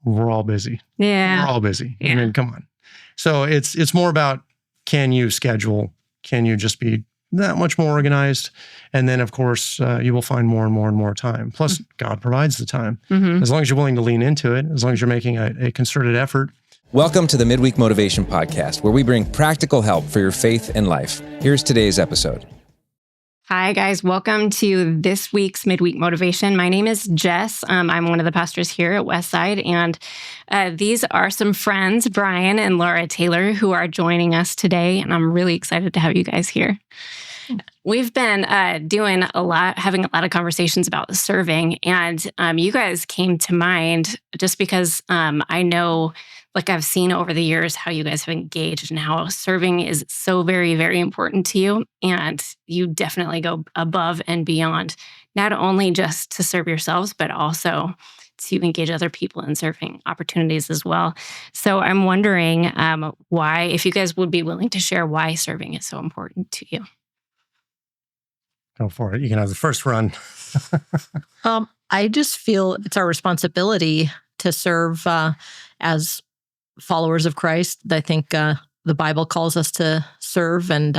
we're all busy. Yeah. We're all busy. Yeah. I mean, come on. So it's more about, can you schedule? Can you just be that much more organized? And then, of course, you will find more and more and more time. Plus, God provides the time. Mm-hmm. As long as you're willing to lean into it, as long as you're making a concerted effort. Welcome to the Midweek Motivation Podcast, where we bring practical help for your faith and life. Here's today's episode. Hi, guys. Welcome to this week's Midweek Motivation. My name is Jess. I'm one of the pastors here at Westside, and these are some friends, Brian and Laura Taylor, who are joining us today, and I'm really excited to have you guys here. We've been having a lot of conversations about serving, and you guys came to mind just because I know, like I've seen over the years, how you guys have engaged and how serving is so very, very important to you. And you definitely go above and beyond, not only just to serve yourselves, but also to engage other people in serving opportunities as well. So I'm wondering why, if you guys would be willing to share why serving is so important to you. Go for it. You can have the first run. I just feel it's our responsibility to serve as followers of Christ. I think the Bible calls us to serve, and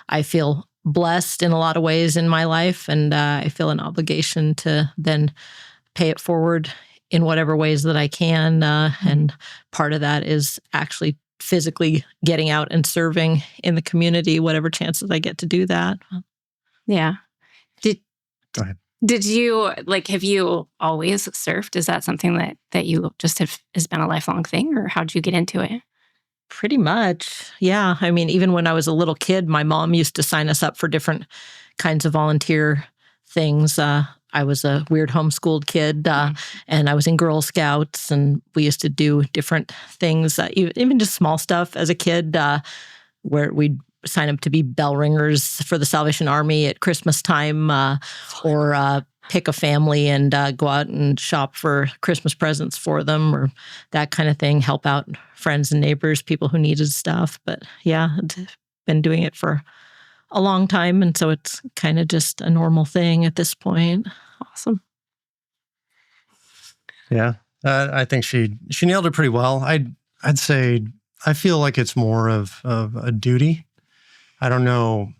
I feel blessed in a lot of ways in my life, and I feel an obligation to then pay it forward in whatever ways that I can. And part of that is actually physically getting out and serving in the community, whatever chances I get to do that. Yeah. Go ahead. Have you always surfed? Is that something that you just has been a lifelong thing, or how'd you get into it? Pretty much. Yeah. I mean, even when I was a little kid, my mom used to sign us up for different kinds of volunteer things. I was a weird homeschooled kid, and I was in Girl Scouts, and we used to do different things, even just small stuff as a kid, where we'd sign up to be bell ringers for the Salvation Army at Christmas time, or pick a family and go out and shop for Christmas presents for them, or that kind of thing, help out friends and neighbors, people who needed stuff. But yeah, I've been doing it for a long time, and so it's kind of just a normal thing at this point. Awesome. Yeah, I think she nailed it pretty well. I'd say I feel like it's more of a duty. I don't know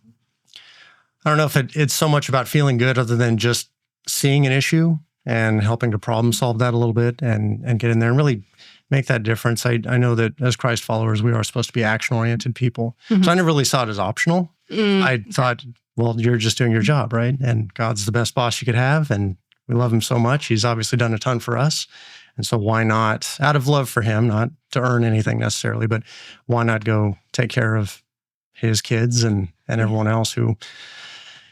if it's so much about feeling good, other than just seeing an issue and helping to problem solve that a little bit and get in there and really make that difference. I know that as Christ followers, we are supposed to be action-oriented people. Mm-hmm. So I never really saw it as optional. I thought, well, you're just doing your job, right? And God's the best boss you could have, and we love him so much. He's obviously done a ton for us. And so why not, out of love for him, not to earn anything necessarily, but why not go take care of his kids and everyone else who,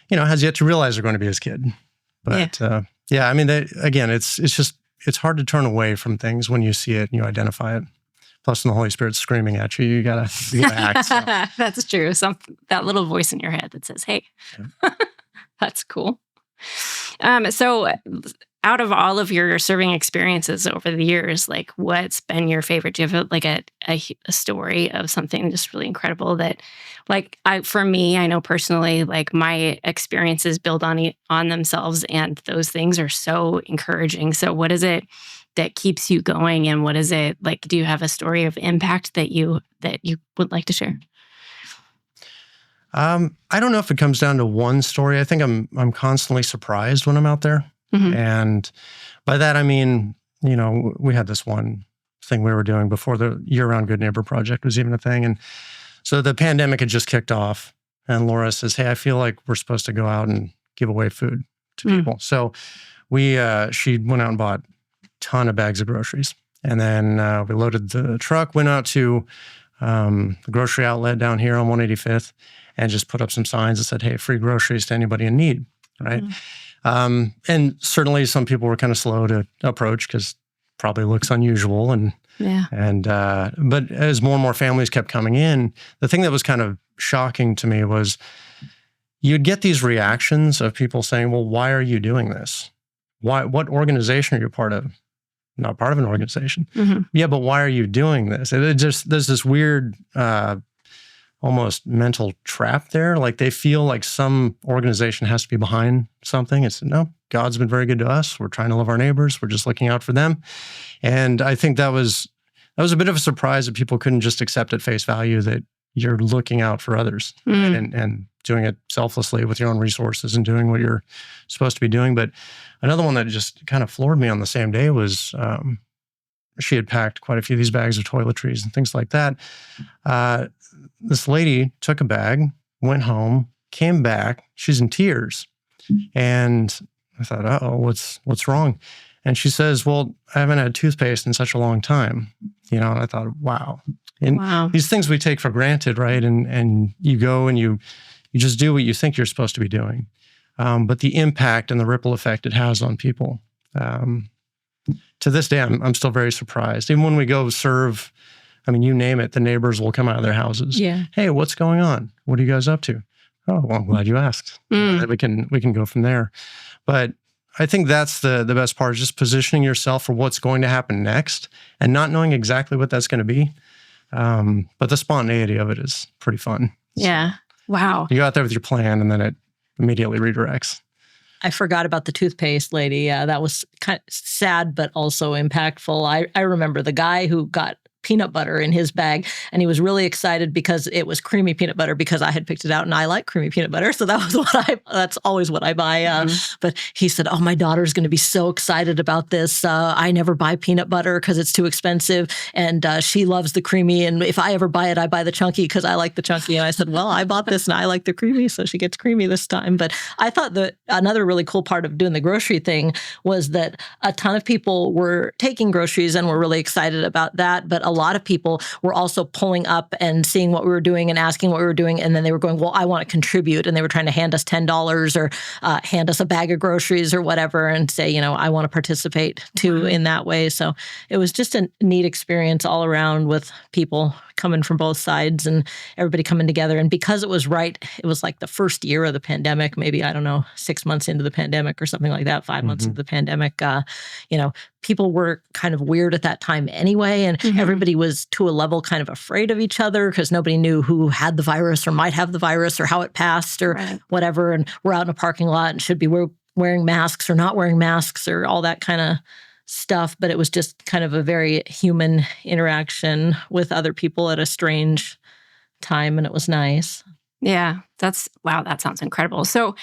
has yet to realize they're going to be his kid. But I mean, it's hard to turn away from things when you see it and you identify it. Plus, when the Holy Spirit's screaming at you, you gotta act. So. That's true. That little voice in your head that says, "Hey," that's cool. So, out of all of your serving experiences over the years, like, what's been your favorite? Do you have a story of something just really incredible that, for me, I know personally, like, my experiences build on themselves, and those things are so encouraging. So what is it that keeps you going, and what is it like? Do you have a story of impact that you would like to share? I don't know if it comes down to one story. I think I'm constantly surprised when I'm out there. Mm-hmm. And by that, I mean, we had this one thing we were doing before the YearRound Good Neighbor Project was even a thing. And so the pandemic had just kicked off, and Laura says, "Hey, I feel like we're supposed to go out and give away food to people." So she went out and bought a ton of bags of groceries. And then we loaded the truck, went out to the grocery outlet down here on 185th, and just put up some signs that said, "Hey, free groceries to anybody in need," right? Mm-hmm. And certainly some people were kind of slow to approach because probably looks unusual. But as more and more families kept coming in, the thing that was kind of shocking to me was you'd get these reactions of people saying, "Well, why are you doing this? What organization are you part of?" "Not part of an organization." Mm-hmm. "Yeah, but why are you doing this?" There's this weird almost mental trap there. Like they feel like some organization has to be behind something. It's no, God's been very good to us. We're trying to love our neighbors. We're just looking out for them. And I think that was a bit of a surprise that people couldn't just accept at face value that you're looking out for others and doing it selflessly with your own resources and doing what you're supposed to be doing. But another one that just kind of floored me on the same day was she had packed quite a few of these bags of toiletries and things like that. This lady took a bag, went home, came back. She's in tears. And I thought, uh-oh, what's wrong? And she says, well, I haven't had toothpaste in such a long time. And I thought, wow. And these things we take for granted, right? And you go and you just do what you think you're supposed to be doing. But the impact and the ripple effect it has on people. To this day, I'm still very surprised. Even when we go serve, you name it, the neighbors will come out of their houses. Yeah. Hey, what's going on? What are you guys up to? Oh, well, I'm glad you asked. We can go from there. But I think that's the best part, is just positioning yourself for what's going to happen next and not knowing exactly what that's going to be. But the spontaneity of it is pretty fun. Yeah. Wow. You go out there with your plan and then it immediately redirects. I forgot about the toothpaste lady. Yeah, that was kind of sad, but also impactful. I remember the guy who got peanut butter in his bag, and he was really excited because it was creamy peanut butter, because I had picked it out and I like creamy peanut butter. So that was that's always what I buy. But he said, oh, my daughter's going to be so excited about this. I never buy peanut butter because it's too expensive. And she loves the creamy. And if I ever buy it, I buy the chunky because I like the chunky. And I said, well, I bought this and I like the creamy, so she gets creamy this time. But I thought that another really cool part of doing the grocery thing was that a ton of people were taking groceries and were really excited about that. But a lot of people were also pulling up and seeing what we were doing and asking what we were doing. And then they were going, well, I want to contribute. And they were trying to hand us $10 or hand us a bag of groceries or whatever and say, I want to participate too in that way. So it was just a neat experience all around with people coming from both sides and everybody coming together. And because it was like the first year of the pandemic, maybe, 6 months into the pandemic or something like that, 5 months into the pandemic, people were kind of weird at that time anyway. And everybody was to a level kind of afraid of each other because nobody knew who had the virus or might have the virus or how it passed or whatever. And we're out in a parking lot and should be wearing masks or not wearing masks or all that kind of stuff. But it was just kind of a very human interaction with other people at a strange time. And it was nice. Yeah, that sounds incredible. So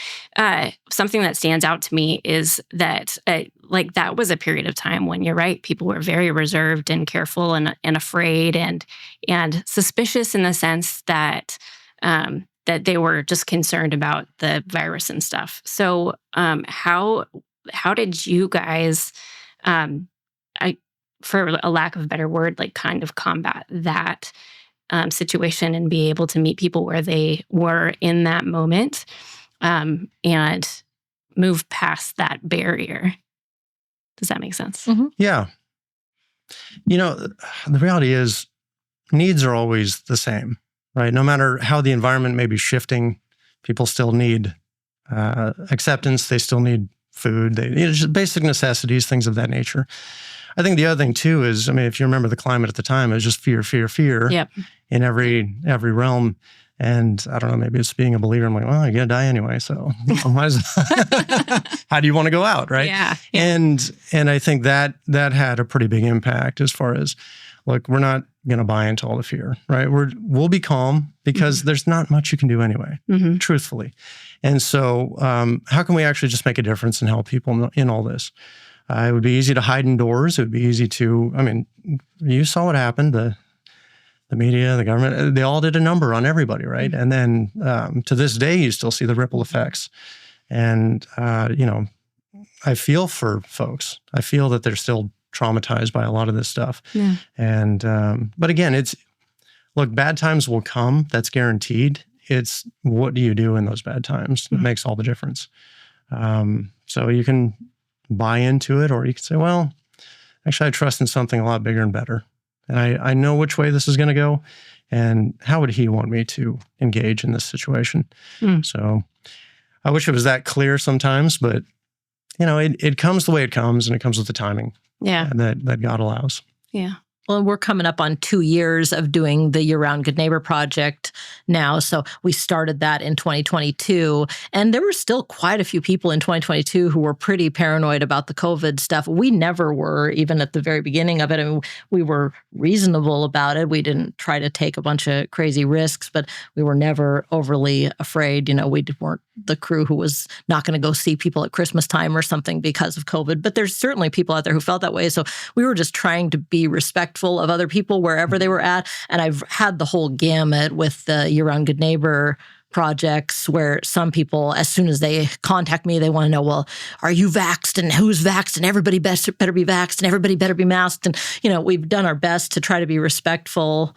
something that stands out to me is that that was a period of time when, you're right, people were very reserved and careful and afraid and suspicious in the sense that that they were just concerned about the virus and stuff. So how did you guys, for a lack of a better word, kind of combat that situation and be able to meet people where they were in that moment and move past that barrier? Does that make sense? Mm-hmm. Yeah. The reality is needs are always the same, right? No matter how the environment may be shifting, people still need acceptance. They still need food. Just basic necessities, things of that nature. I think the other thing too is, if you remember the climate at the time, it was just fear Yep. in every realm. And I don't know, maybe it's being a believer. I'm like, well, you're going to die anyway. So how do you want to go out, right? Yeah. And I think that had a pretty big impact as far as, look, we're not going to buy into all the fear, right? We'll be calm because there's not much you can do anyway, truthfully. And so how can we actually just make a difference and help people in all this? It would be easy to hide indoors. It would be easy to, you saw what happened. The media, the government, they all did a number on everybody, right? And then to this day, you still see the ripple effects. And, I feel for folks. I feel that they're still traumatized by a lot of this stuff. Yeah. And, but again, look, bad times will come. That's guaranteed. It's what do you do in those bad times that makes all the difference. So you can buy into it, or you can say, well, actually, I trust in something a lot bigger and better. And I know which way this is going to go, and how would he want me to engage in this situation? So I wish it was that clear sometimes, but it comes the way it comes, and it comes with the timing Yeah. that God allows. Yeah. Well, we're coming up on 2 years of doing the YearRound Good Neighbor Project now. So we started that in 2022. And there were still quite a few people in 2022 who were pretty paranoid about the COVID stuff. We never were, even at the very beginning of it. I mean, we were reasonable about it. We didn't try to take a bunch of crazy risks, but we were never overly afraid. We weren't the crew who was not going to go see people at Christmas time or something because of COVID. But there's certainly people out there who felt that way. So we were just trying to be respectful of other people wherever they were at. And I've had the whole gamut with the YearRound Good Neighbor projects where some people, as soon as they contact me, they want to know, well, are you vaxxed and who's vaxxed and everybody better be vaxxed and everybody better be masked. And, we've done our best to try to be respectful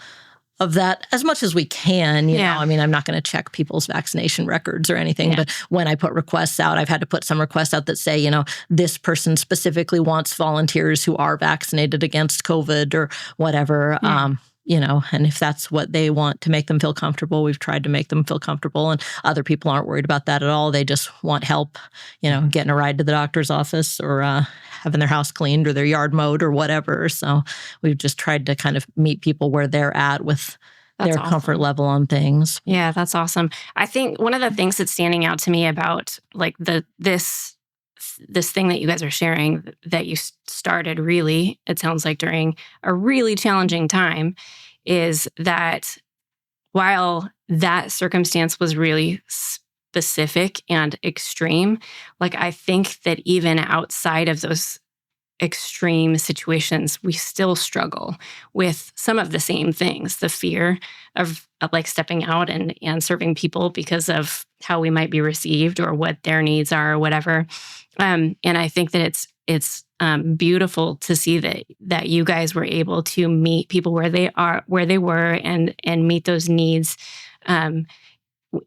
of that as much as we can. You know, I mean, I'm not going to check people's vaccination records or anything, but when I put requests out, I've had to put some requests out that say, this person specifically wants volunteers who are vaccinated against COVID or whatever. And if that's what they want to make them feel comfortable, we've tried to make them feel comfortable. And other people aren't worried about that at all. They just want help, getting a ride to the doctor's office or having their house cleaned or their yard mowed or whatever. So we've just tried to kind of meet people where they're at with their comfort level on things. Yeah, that's awesome. I think one of the things that's standing out to me about like this thing that you guys are sharing that you started really, it sounds like during a really challenging time, is that while that circumstance was really specific and extreme, like I think that even outside of those extreme situations, we still struggle with some of the same things, the fear of like stepping out and serving people because of how we might be received or what their needs are or whatever. And I think that it's beautiful to see that you guys were able to meet people where they were and meet those needs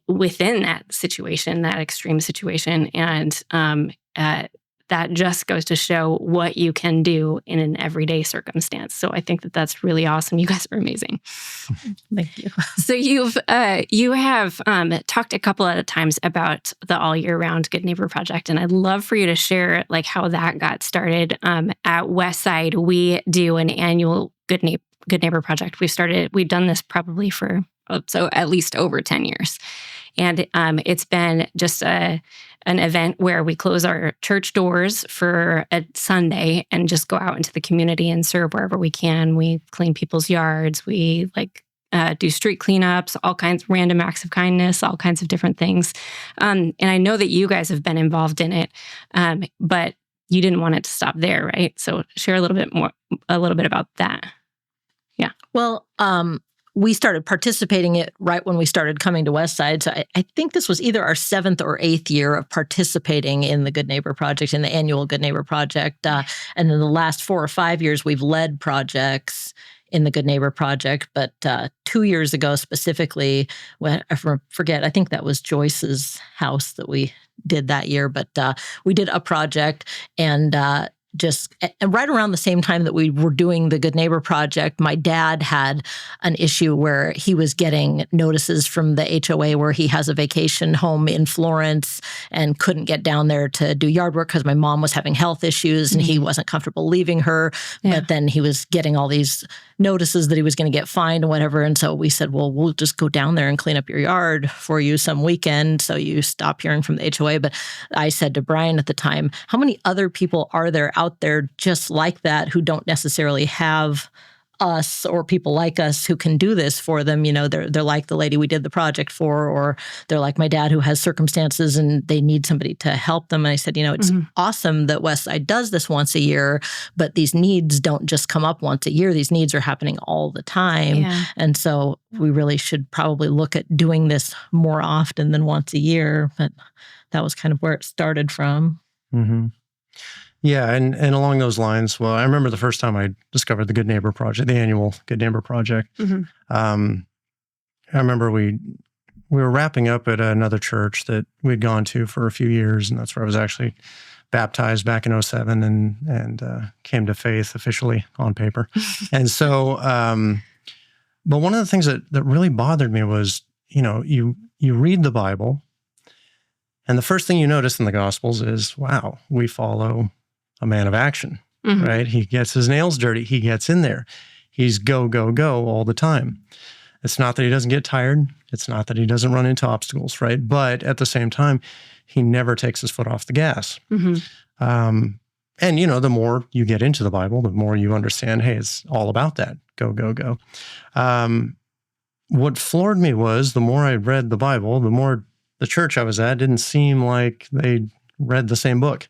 within that situation, that extreme situation. And that just goes to show what you can do in an everyday circumstance. So I think that that's really awesome. You guys are amazing. Thank you. So you have talked a couple of times about the All Year Round Good Neighbor Project, and I'd love for you to share like how that got started. At Westside, we do an annual Good Neighbor Project. We've done this probably for so at least over 10 years. And it's been just an event where we close our church doors for a Sunday and just go out into the community and serve wherever we can. We clean people's yards. We do street cleanups, all kinds of random acts of kindness, all kinds of different things. And I know that you guys have been involved in it, but you didn't want it to stop there, right? So share a little bit about that. Yeah. Well, we started participating it right when we started coming to Westside. So I think this was either our 7th or 8th year of participating in the Good Neighbor Project, in the annual Good Neighbor Project. And then the last 4 or 5 years, we've led projects in the Good Neighbor Project. But 2 years ago specifically, when I forget, I think that was Joyce's house that we did that year. But we did a project and right around the same time that we were doing the Good Neighbor Project, my dad had an issue where he was getting notices from the HOA where he has a vacation home in Florence and couldn't get down there to do yard work because my mom was having health issues and he wasn't comfortable leaving her. Yeah. But then he was getting all these notices that he was going to get fined and whatever. And so we said, well, we'll just go down there and clean up your yard for you some weekend so you stop hearing from the HOA. But I said to Brian at the time, how many other people are there out there just like that who don't necessarily have us or people like us who can do this for them? They're like the lady we did the project for, or they're like my dad who has circumstances and they need somebody to help them. And I said, it's awesome that Westside does this once a year, but these needs don't just come up once a year. These needs are happening all the time. Yeah. And so we really should probably look at doing this more often than once a year. But that was kind of where it started from. Mm-hmm. Yeah, and along those lines, well, I remember the first time I discovered the Good Neighbor Project, the annual Good Neighbor Project. Mm-hmm. I remember we were wrapping up at another church that we'd gone to for a few years, and that's where I was actually baptized back in 2007 and came to faith officially on paper. And so, but one of the things that really bothered me was, you read the Bible, and the first thing you notice in the Gospels is, wow, we follow a man of action, right? He gets his nails dirty. He gets in there. He's go, go, go all the time. It's not that he doesn't get tired. It's not that he doesn't run into obstacles, right? But at the same time, he never takes his foot off the gas. And, the more you get into the Bible, the more you understand, hey, it's all about that. Go, go, go. What floored me was the more I read the Bible, the more the church I was at didn't seem like they read the same book.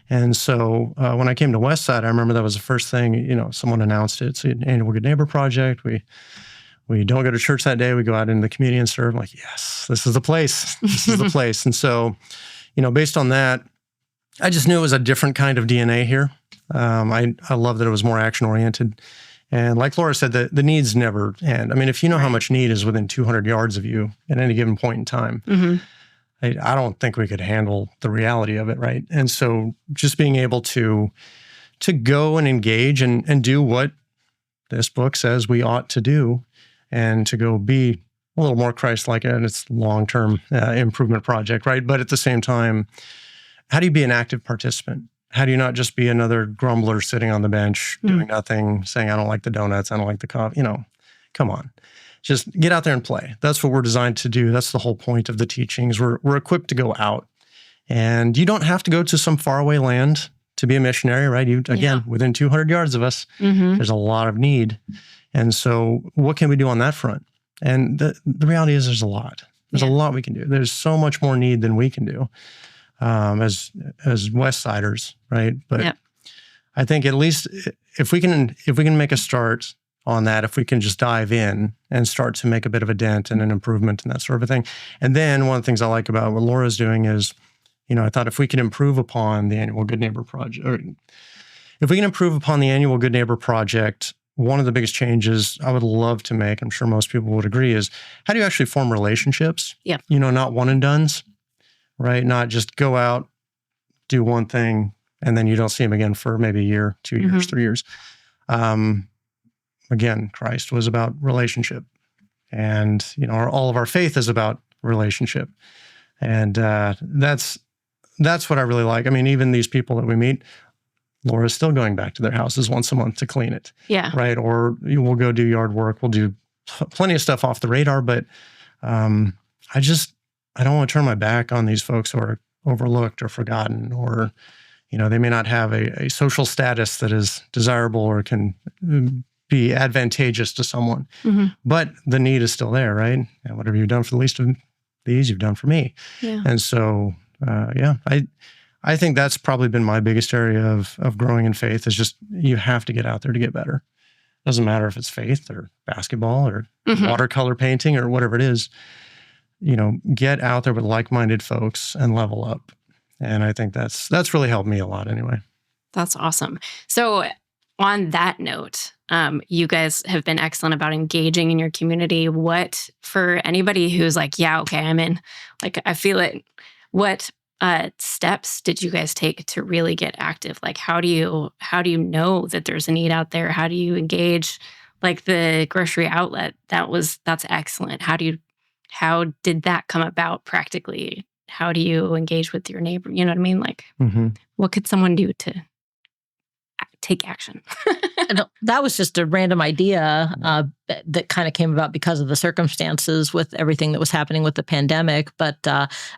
And so when I came to Westside, I remember that was the first thing, someone announced it. It's an annual Good Neighbor Project. We don't go to church that day. We go out into the community and serve. I'm like, yes, this is the place. This is the place. And so, based on that, I just knew it was a different kind of DNA here. I love that it was more action-oriented. And like Laura said, the needs never end. I mean, if you know how much need is within 200 yards of you at any given point in time, I don't think we could handle the reality of it, right? And so just being able to go and engage and do what this book says we ought to do, and to go be a little more Christ-like in its long-term improvement project, right? But at the same time, how do you be an active participant? How do you not just be another grumbler sitting on the bench doing nothing, saying, I don't like the donuts, I don't like the coffee, come on. Just get out there and play. That's what we're designed to do. That's the whole point of the teachings. We're equipped to go out. And you don't have to go to some faraway land to be a missionary, right? Within 200 yards of us, there's a lot of need. And so what can we do on that front? And the reality is there's a lot. There's a lot we can do. There's so much more need than we can do as Westsiders, right? But I think at least if we can make a start on that, if we can just dive in and start to make a bit of a dent and an improvement and that sort of a thing. And then one of the things I like about what Laura's doing is, I thought if we can improve upon the annual Good Neighbor Project, or if we can improve upon the annual Good Neighbor Project, one of the biggest changes I would love to make, I'm sure most people would agree, is how do you actually form relationships? Yep. Not one and dones, right? Not just go out, do one thing, and then you don't see them again for maybe a year, 2 years, 3 years. Again, Christ was about relationship. And, all of our faith is about relationship. And that's what I really like. I mean, even these people that we meet, Laura's still going back to their houses once a month to clean it. Yeah. Right. Or we'll go do yard work. We'll do plenty of stuff off the radar. But I don't want to turn my back on these folks who are overlooked or forgotten, or, they may not have a social status that is desirable or can be advantageous to someone. But the need is still there, right? And whatever you've done for the least of these, you've done for me. Yeah. And so, I think that's probably been my biggest area of growing in faith, is just you have to get out there to get better. Doesn't matter if it's faith or basketball or watercolor painting or whatever it is. Get out there with like-minded folks and level up. And I think that's really helped me a lot anyway. That's awesome. So on that note, you guys have been excellent about engaging in your community. What, for anybody who's like, yeah, okay, I'm in, like, I feel it. What steps did you guys take to really get active? Like, how do you know that there's a need out there? How do you engage? Like the grocery outlet, that's excellent. How did that come about practically? How do you engage with your neighbor? You know what I mean? Like, what could someone do to take action? That was just a random idea that kind of came about because of the circumstances with everything that was happening with the pandemic. But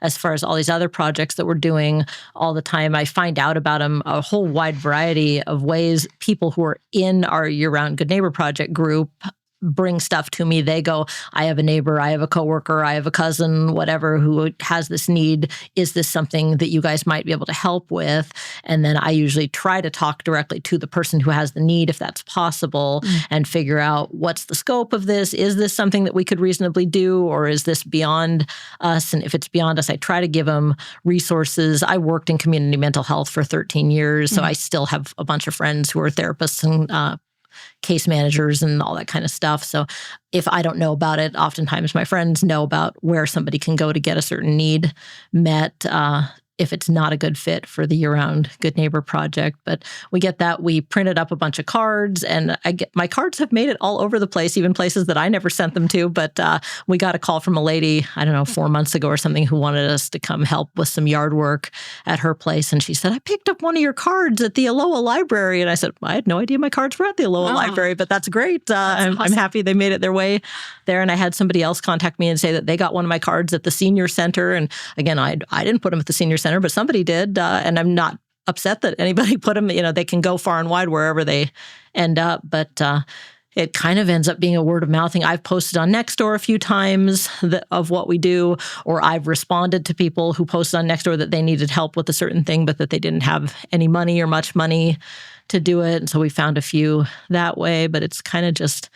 as far as all these other projects that we're doing all the time, I find out about them a whole wide variety of ways. People who are in our YearRound Good Neighbor Project group bring stuff to me. They go, I have a neighbor, I have a coworker, I have a cousin, whatever, who has this need. Is this something that you guys might be able to help with? And then I usually try to talk directly to the person who has the need, if that's possible, and figure out what's the scope of this. Is this something that we could reasonably do, or is this beyond us? And if it's beyond us, I try to give them resources. I worked in community mental health for 13 years, so I still have a bunch of friends who are therapists and case managers and all that kind of stuff. So if I don't know about it, oftentimes my friends know about where somebody can go to get a certain need met. if it's not a good fit for the year-round Good Neighbor project. But we get that. We printed up a bunch of cards, and my cards have made it all over the place, even places that I never sent them to. But we got a call from a lady, I don't know, 4 months ago or something, who wanted us to come help with some yard work at her place. And she said, I picked up one of your cards at the Aloha Library. And I said, I had no idea my cards were at the Aloha Library, but that's great. I'm happy they made it their way there. And I had somebody else contact me and say that they got one of my cards at the senior center. And again, I didn't put them at the senior center, but somebody did. And I'm not upset that anybody put them, they can go far and wide wherever they end up. But it kind of ends up being a word of mouth thing. I've posted on Nextdoor a few times of what we do, or I've responded to people who posted on Nextdoor that they needed help with a certain thing, but that they didn't have any money or much money to do it. And so we found a few that way, but it's kind of just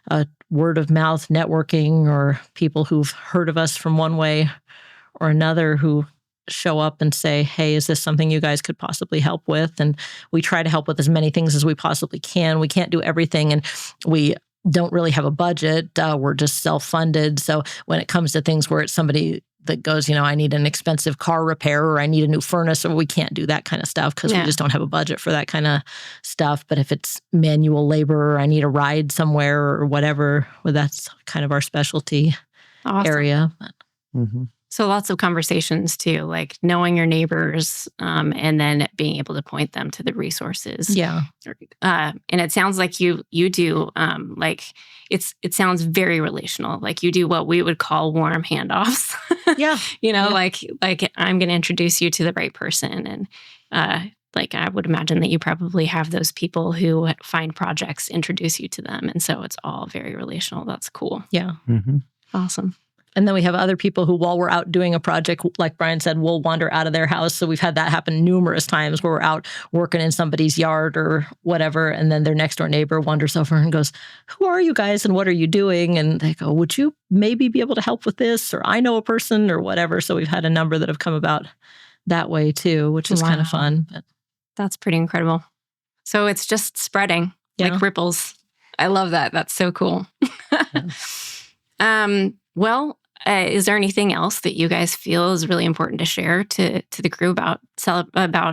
a word of mouth networking, or people who've heard of us from one way or another who show up and say, hey, is this something you guys could possibly help with? And we try to help with as many things as we possibly can. We can't do everything, and we don't really have a budget. We're just self-funded. So when it comes to things where it's somebody that goes, I need an expensive car repair, or I need a new furnace, or we can't do that kind of stuff because we just don't have a budget for that kind of stuff. But if it's manual labor, or I need a ride somewhere or whatever, well, that's kind of our specialty area. Mm-hmm. So lots of conversations too, like knowing your neighbors, and then being able to point them to the resources. Yeah. And it sounds like you do, it sounds very relational. Like you do what we would call warm handoffs. Yeah. Like I'm going to introduce you to the right person. And I would imagine that you probably have those people who find projects, introduce you to them. And so it's all very relational. That's cool. Yeah. Mm-hmm. Awesome. And then we have other people who, while we're out doing a project, like Brian said, will wander out of their house. So we've had that happen numerous times, where we're out working in somebody's yard or whatever, and then their next door neighbor wanders over and goes, who are you guys and what are you doing? And they go, would you maybe be able to help with this? Or I know a person or whatever. So we've had a number that have come about that way too, which is kind of fun. But that's pretty incredible. So it's just spreading like ripples. I love that. That's so cool. Well, is there anything else that you guys feel is really important to share to the crew about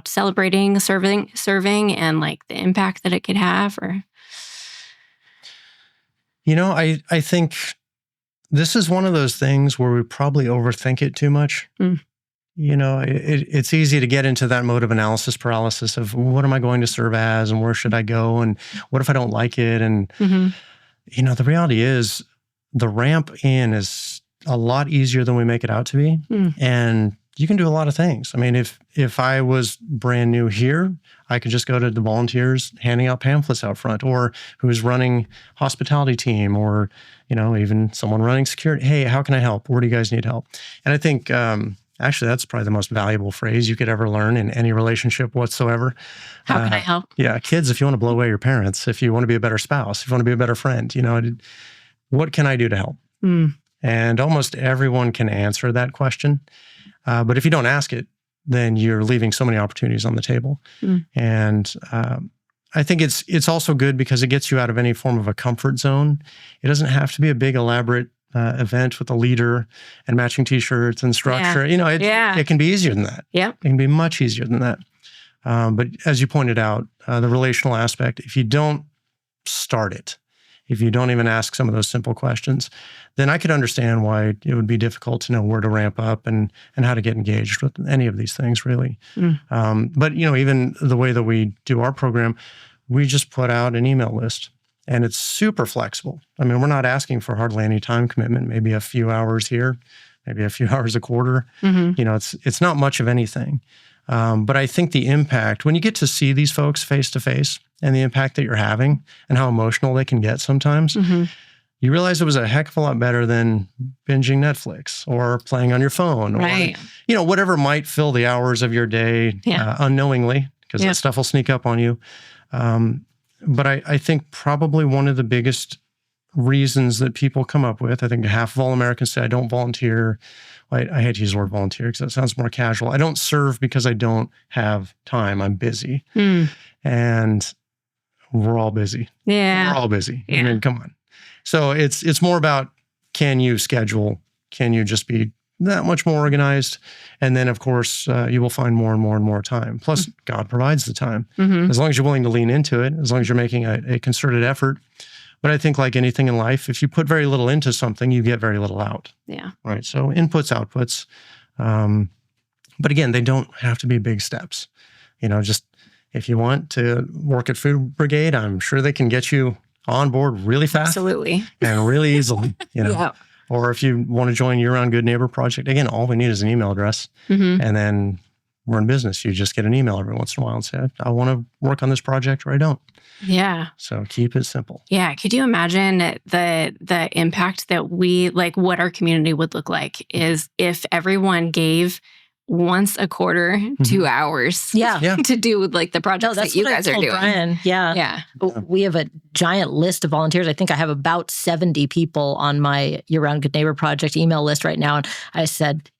celebrating, serving, and like the impact that it could have? Or I think this is one of those things where we probably overthink it too much. It's easy to get into that mode of analysis paralysis of what am I going to serve as, and where should I go, and what if I don't like it? And the reality is the ramp in is a lot easier than we make it out to be. And you can do a lot of things. I mean, if I was brand new here, I could just go to the volunteers handing out pamphlets out front, or who's running hospitality team, or, even someone running security. Hey, how can I help? Where do you guys need help? And I think, actually, that's probably the most valuable phrase you could ever learn in any relationship whatsoever. How can I help? Yeah. Kids, if you want to blow away your parents, if you want to be a better spouse, if you want to be a better friend, what can I do to help? And almost everyone can answer that question. But if you don't ask it, then you're leaving so many opportunities on the table. And I think it's also good because it gets you out of any form of a comfort zone. It doesn't have to be a big, elaborate event with a leader and matching T-shirts and structure. It can be easier than that. Yeah. It can be much easier than that. But as you pointed out, the relational aspect, if you don't start it, if you don't even ask some of those simple questions, then I could understand why it would be difficult to know where to ramp up and how to get engaged with any of these things, really. But, even the way that we do our program, we just put out an email list, and it's super flexible. I mean, we're not asking for hardly any time commitment, maybe a few hours here, maybe a few hours a quarter. It's not much of anything. But I think the impact, when you get to see these folks face to face, and the impact that you're having and how emotional they can get sometimes, you realize it was a heck of a lot better than binging Netflix or playing on your phone, or whatever might fill the hours of your day unknowingly, because that stuff will sneak up on you. But I think probably one of the biggest reasons that people come up with, I think half of all Americans say, I don't volunteer. I hate to use the word volunteer because that sounds more casual. I don't serve because I don't have time. I'm busy. And we're all busy. Yeah. We're all busy. I mean, come on. So it's more about, can you schedule? Can you just be that much more organized. And then, of course, you will find more and more and more time. Plus, God provides the time. As long as you're willing to lean into it, as long as you're making a concerted effort. But I think like anything in life, if you put very little into something, you get very little out. Yeah. Right. So inputs, outputs. But again, they don't have to be big steps. Just if you want to work at Food Brigade, I'm sure they can get you on board really fast. Absolutely. And really easily, Yeah. Or if you want to join YearRound Good Neighbor Project, again, all we need is an email address. And then we're in business. You just get an email every once in a while and say, I want to work on this project, or I don't. Yeah. So keep it simple. Yeah. Could you imagine the impact that what our community would look like is if everyone gave once a quarter, 2 hours to do the projects that you guys are doing. Brian. Yeah. We have a giant list of volunteers. I think I have about 70 people on my YearRound Good Neighbor Project email list right now. And I said,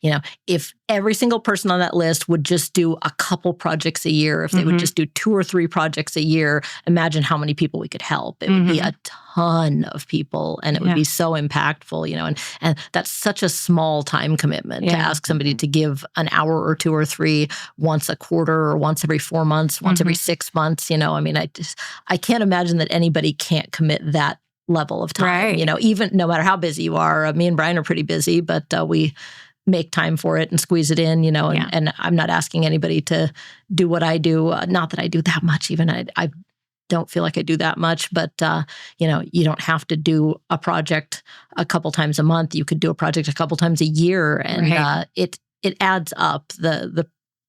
if every single person on that list would just do a couple projects a year, if they would just do 2 or 3 projects a year, imagine how many people we could help. It would be a ton of people, and it would be so impactful, and that's such a small time commitment to ask somebody to give an hour or 2 or 3 once a quarter or once every 4 months, once every 6 months. I can't imagine that anybody can't commit that level of time, even no matter how busy you are. Me and Brian are pretty busy, but we make time for it and squeeze it in, and I'm not asking anybody to do what I do. Not that I do that much, even I don't feel like I do that much, but you don't have to do a project a couple times a month. You could do a project a couple times a year, and it adds up. The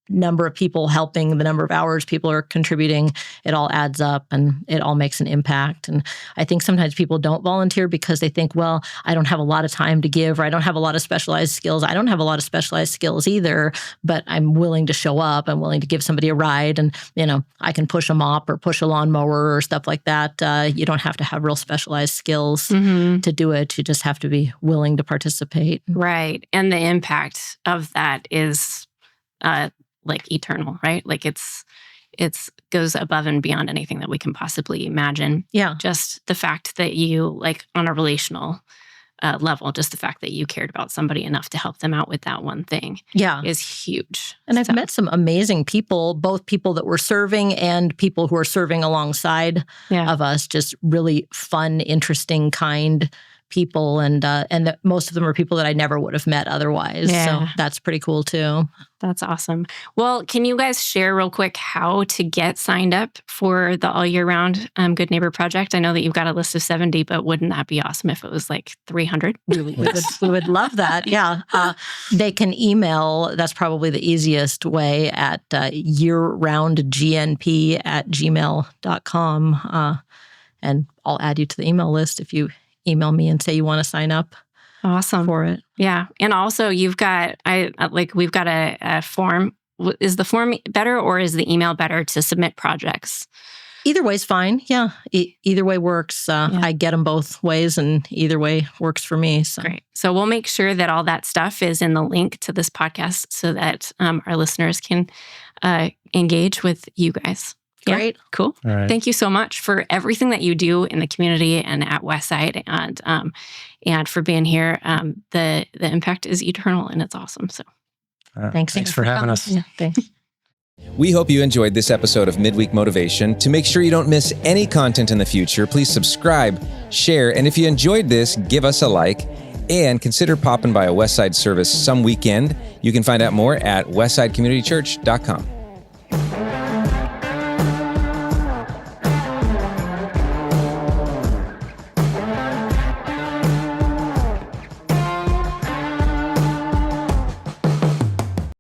number of people helping, the number of hours people are contributing, it all adds up and it all makes an impact. And I think sometimes people don't volunteer because they think, well, I don't have a lot of time to give, or I don't have a lot of specialized skills. I don't have a lot of specialized skills either, but I'm willing to show up. I'm willing to give somebody a ride, and, I can push a mop or push a lawnmower or stuff like that. You don't have to have real specialized skills to do it. You just have to be willing to participate. And the impact of that is eternal, right? It's goes above and beyond anything that we can possibly imagine. Yeah. Just the fact that you, on a relational level, just the fact that you cared about somebody enough to help them out with that one thing is huge. And I've met some amazing people, both people that were serving and people who are serving alongside of us, just really fun, interesting, kind people. And most of them are people that I never would have met otherwise. Yeah. So that's pretty cool too. That's awesome. Well, can you guys share real quick how to get signed up for the All Year Round Good Neighbor Project? I know that you've got a list of 70, but wouldn't that be awesome if it was 300? We would love that. Yeah. They can email, that's probably the easiest way, at yearroundgnp@gmail.com. And I'll add you to the email list if you email me and say you want to sign up. Awesome. For it. Yeah. And also we've got a form. Is the form better, or is the email better to submit projects? Either way's fine. Yeah. Either way works. I get them both ways, and either way works for me. So. Great. So we'll make sure that all that stuff is in the link to this podcast so that our listeners can engage with you guys. Great. Yeah, cool. All right. Thank you so much for everything that you do in the community and at Westside, and for being here. The impact is eternal, and it's awesome. So thanks for having us. Yeah, thanks. We hope you enjoyed this episode of Midweek Motivation. To make sure you don't miss any content in the future, please subscribe, share, and if you enjoyed this, give us a like, and consider popping by a Westside service some weekend. You can find out more at westsidecommunitychurch.com.